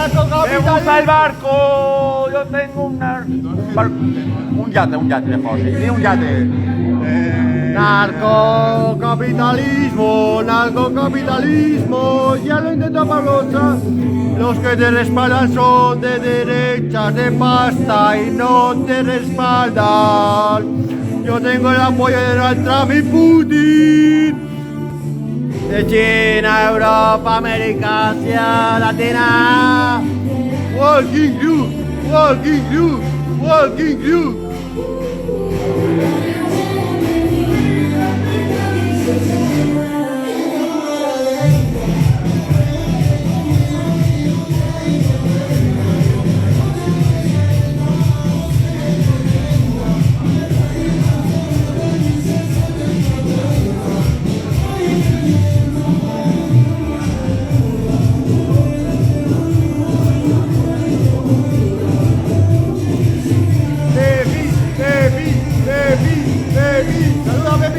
Me gusta el barco. Yo tengo un yate mejor, sí, un yate. Narcocapitalismo, ya lo intenta Pablosa. Los que te respaldan son de derechas, de pasta y no te respaldan. Yo tengo el apoyo de Donald Trump y Putin. De China, Europa, América, Asia, Latina. Walking you, walking you, walking you. Saluda, Pepi.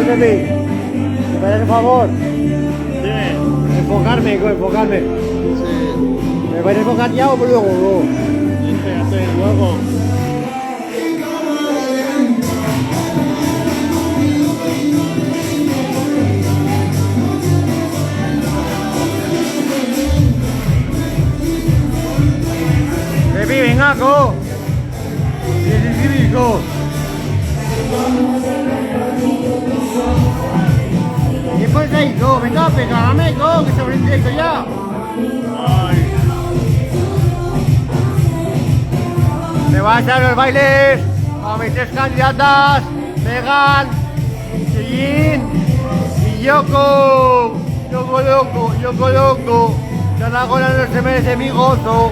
Pepi, ¿me haces un favor? Dime. Enfocarme. Sí. ¿Me vais a enfocar ya o luego? Espérate, luego. Pepi, venga, go. Sí, go. ¿Qué pasa ahí, go? Venga, pegame, go, que se abre el directo ya. Ay. Me van a echar los bailes a mis tres candidatas, Megan, Cheyenne y Yoko. Yoko loco. Tarragona no se merece mi gozo.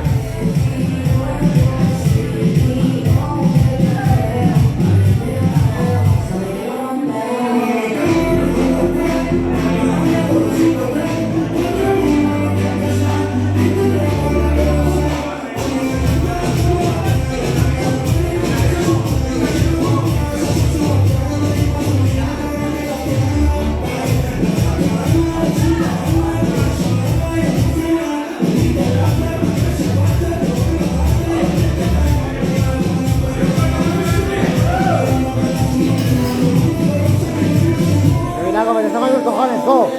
Me están cayendo los cojones, go.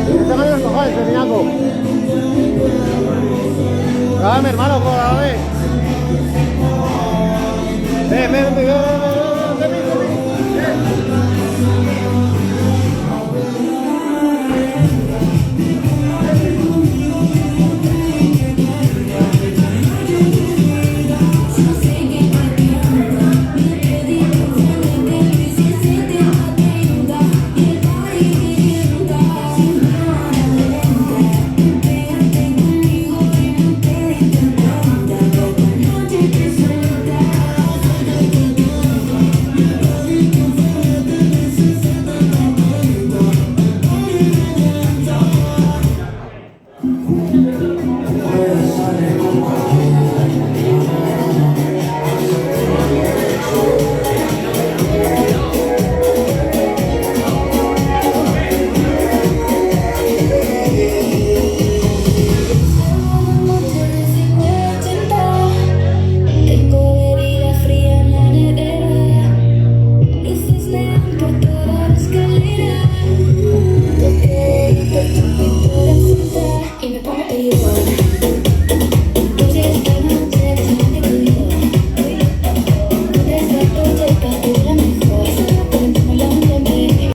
Me están cayendo los cojones, Pepinaco. Dame, hermano, go, dame. Ven.